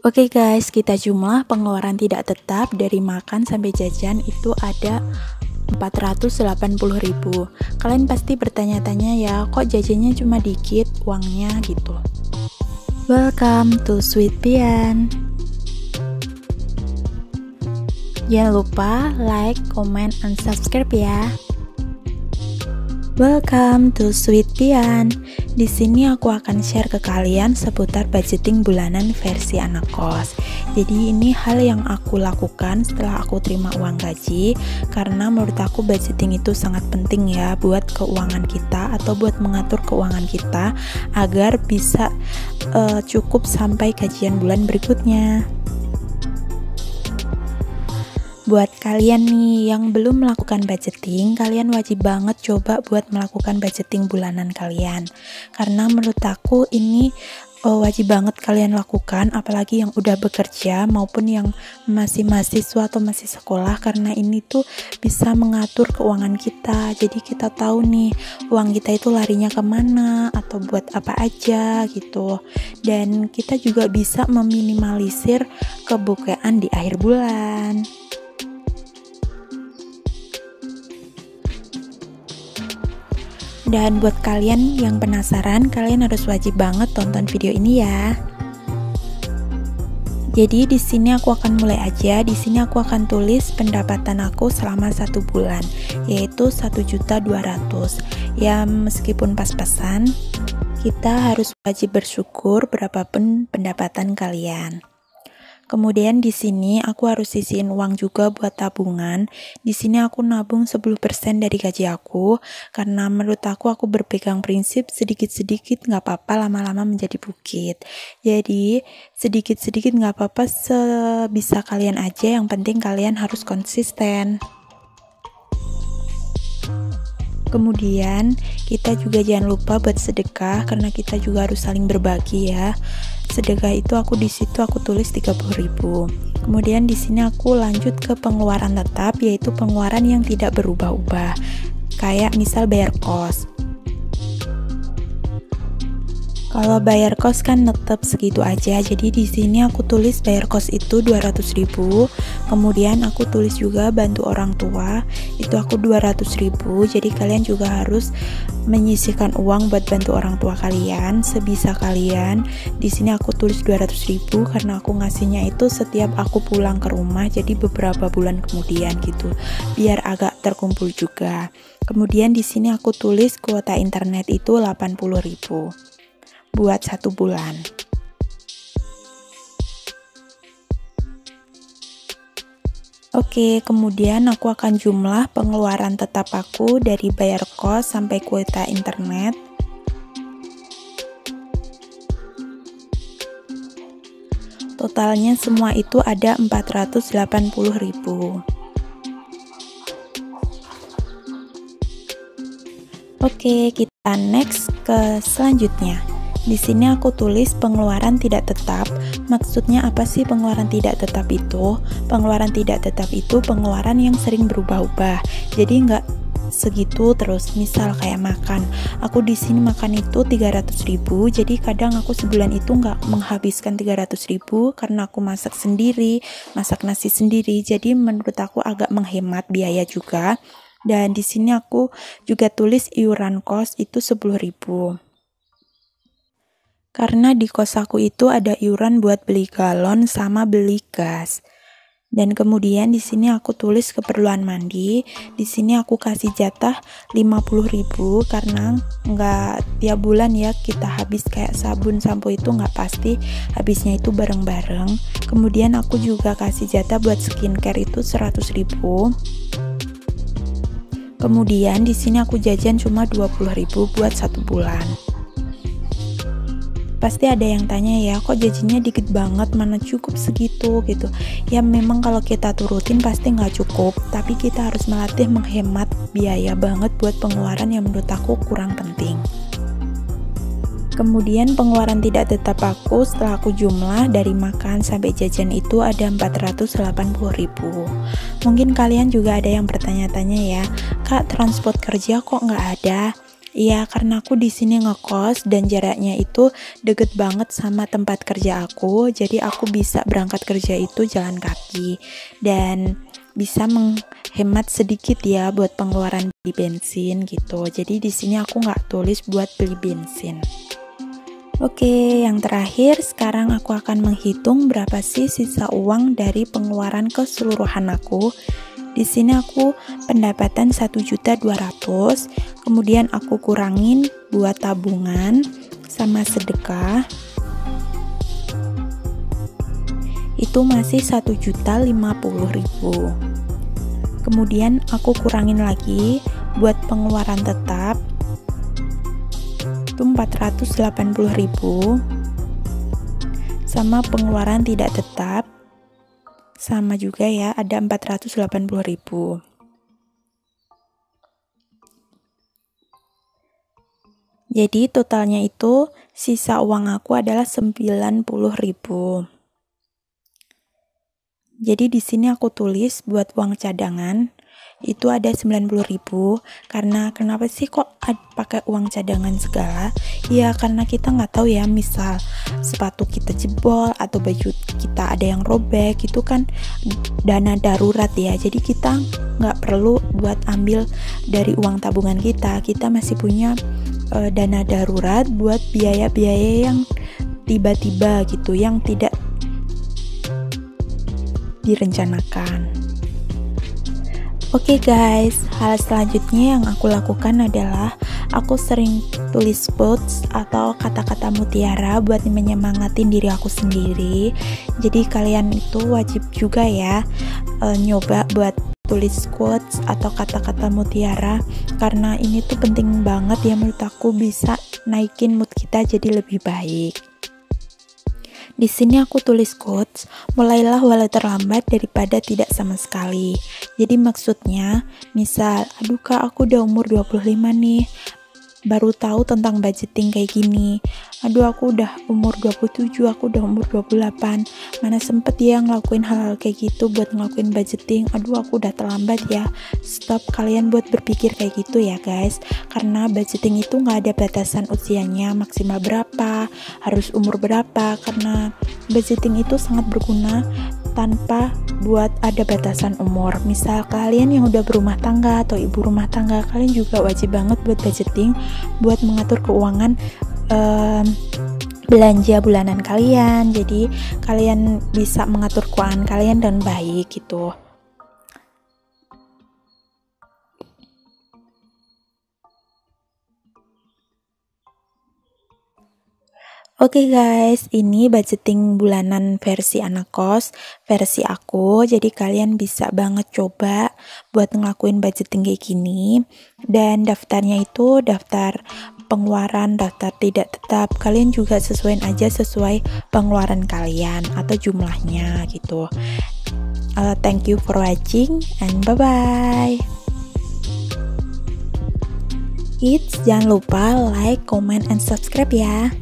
Oke guys, kita jumlah pengeluaran tidak tetap dari makan sampai jajan itu ada 480.000. Kalian pasti bertanya-tanya ya, kok jajannya cuma dikit uangnya gitu. Welcome to Sweet Pian. Jangan lupa like, comment, and subscribe ya. Welcome to Sweet Pian. Di sini aku akan share ke kalian seputar budgeting bulanan versi anak kos. Jadi ini hal yang aku lakukan setelah aku terima uang gaji, karena menurut aku budgeting itu sangat penting ya buat keuangan kita atau buat mengatur keuangan kita agar bisa cukup sampai gajian bulan berikutnya. Buat kalian nih yang belum melakukan budgeting, kalian wajib banget coba buat melakukan budgeting bulanan kalian. Karena menurut aku ini wajib banget kalian lakukan, apalagi yang udah bekerja maupun yang masih mahasiswa atau masih sekolah, karena ini tuh bisa mengatur keuangan kita. Jadi kita tahu nih uang kita itu larinya kemana atau buat apa aja gitu. Dan kita juga bisa meminimalisir kebukean di akhir bulan. Dan buat kalian yang penasaran, kalian harus wajib banget tonton video ini ya. Jadi di sini aku akan mulai aja. Di sini aku akan tulis pendapatan aku selama 1 bulan, yaitu 1.200.000. Ya meskipun pas-pasan, kita harus wajib bersyukur berapapun pendapatan kalian. Kemudian di sini aku harus sisihin uang juga buat tabungan. Di sini aku nabung 10% dari gaji aku, karena menurut aku berpegang prinsip sedikit-sedikit nggak apa-apa, lama-lama menjadi bukit. Jadi sedikit-sedikit nggak apa-apa, sebisa kalian aja, yang penting kalian harus konsisten. Kemudian kita juga jangan lupa buat sedekah, karena kita juga harus saling berbagi ya. Sedekah itu di situ aku tulis 30.000. Kemudian di sini aku lanjut ke pengeluaran tetap, yaitu pengeluaran yang tidak berubah-ubah. Kayak misal bayar kos. Kalau bayar kos kan tetap segitu aja. Jadi di sini aku tulis bayar kos itu 200.000. Kemudian aku tulis juga bantu orang tua, itu aku 200.000. Jadi kalian juga harus menyisihkan uang buat bantu orang tua kalian sebisa kalian. Di sini aku tulis 200.000 karena aku ngasihnya itu setiap aku pulang ke rumah, jadi beberapa bulan kemudian gitu, biar agak terkumpul juga. Kemudian di sini aku tulis kuota internet itu 80.000 buat 1 bulan. Oke, kemudian aku akan jumlah pengeluaran tetap aku dari bayar kos sampai kuota internet. Totalnya semua itu ada 480.000. Oke, kita next ke selanjutnya. Di sini aku tulis pengeluaran tidak tetap. Maksudnya apa sih pengeluaran tidak tetap itu? Pengeluaran tidak tetap itu pengeluaran yang sering berubah-ubah. Jadi nggak segitu terus. Misal kayak makan. Aku di sini makan itu 300.000. Jadi kadang aku sebulan itu nggak menghabiskan 300.000 karena aku masak sendiri, masak nasi sendiri. Jadi menurut aku agak menghemat biaya juga. Dan di sini aku juga tulis iuran kos itu 10.000. Karena di kos aku itu ada iuran buat beli galon sama beli gas. Dan kemudian di sini aku tulis keperluan mandi. Di sini aku kasih jatah 50.000 karena nggak tiap bulan ya kita habis, kayak sabun sampo itu nggak pasti habisnya itu bareng-bareng. Kemudian aku juga kasih jatah buat skincare itu 100.000. Kemudian di sini aku jajan cuma 20.000 buat 1 bulan. Pasti ada yang tanya ya, kok jajannya dikit banget, mana cukup segitu gitu. Ya memang kalau kita turutin pasti nggak cukup, tapi kita harus melatih menghemat biaya banget buat pengeluaran yang menurut aku kurang penting. Kemudian pengeluaran tidak tetap aku setelah aku jumlah dari makan sampai jajan itu ada 480.000. Mungkin kalian juga ada yang bertanya-tanya ya, Kak, transport kerja kok nggak ada? Iya, karena aku di sini ngekos dan jaraknya itu deket banget sama tempat kerja aku, jadi aku bisa berangkat kerja itu jalan kaki dan bisa menghemat sedikit ya buat pengeluaran beli bensin gitu. Jadi di sini aku nggak tulis buat beli bensin. Oke, yang terakhir sekarang aku akan menghitung berapa sih sisa uang dari pengeluaran keseluruhan aku. Di sini aku pendapatan 1.200.000, kemudian aku kurangin buat tabungan sama sedekah. Itu masih 1.050.000. Kemudian aku kurangin lagi buat pengeluaran tetap. Itu 480.000. Sama pengeluaran tidak tetap sama juga ya, ada 480.000. Jadi totalnya itu sisa uang aku adalah 90.000. Jadi di sini aku tulis buat uang cadangan itu ada 90.000. Karena kenapa sih kok pakai uang cadangan segala? Ya karena kita nggak tahu ya, misal sepatu kita jebol atau baju kita ada yang robek, itu kan dana darurat ya. Jadi kita nggak perlu buat ambil dari uang tabungan kita masih punya dana darurat buat biaya-biaya yang tiba-tiba gitu, yang tidak direncanakan. Oke guys, hal selanjutnya yang aku lakukan adalah aku sering tulis quotes atau kata-kata mutiara buat menyemangatin diri aku sendiri. Jadi kalian itu wajib juga ya nyoba buat tulis quotes atau kata-kata mutiara, karena ini tuh penting banget ya menurut aku, bisa naikin mood kita jadi lebih baik. Di sini aku tulis quotes, mulailah walau terlambat daripada tidak sama sekali. Jadi maksudnya, misal, aduh kak aku udah umur 25 nih, baru tahu tentang budgeting kayak gini. Aduh aku udah umur 27, aku udah umur 28, mana sempet ya ngelakuin hal-hal kayak gitu buat ngelakuin budgeting. Aduh aku udah terlambat ya. Stop kalian buat berpikir kayak gitu ya guys, karena budgeting itu gak ada batasan usianya, maksimal berapa, harus umur berapa, karena budgeting itu sangat berguna tanpa buat ada batasan umur. Misal kalian yang udah berumah tangga atau ibu rumah tangga, kalian juga wajib banget buat budgeting, buat mengatur keuangan belanja bulanan kalian. Jadi kalian bisa mengatur keuangan kalian dan baik gitu. Oke guys, ini budgeting bulanan versi anak kos, versi aku. Jadi kalian bisa banget coba buat ngelakuin budgeting kayak gini. Dan daftarnya itu daftar pengeluaran, daftar tidak tetap. Kalian juga sesuaiin aja sesuai pengeluaran kalian atau jumlahnya gitu. Thank you for watching and bye-bye. Jangan lupa like, comment, and subscribe ya.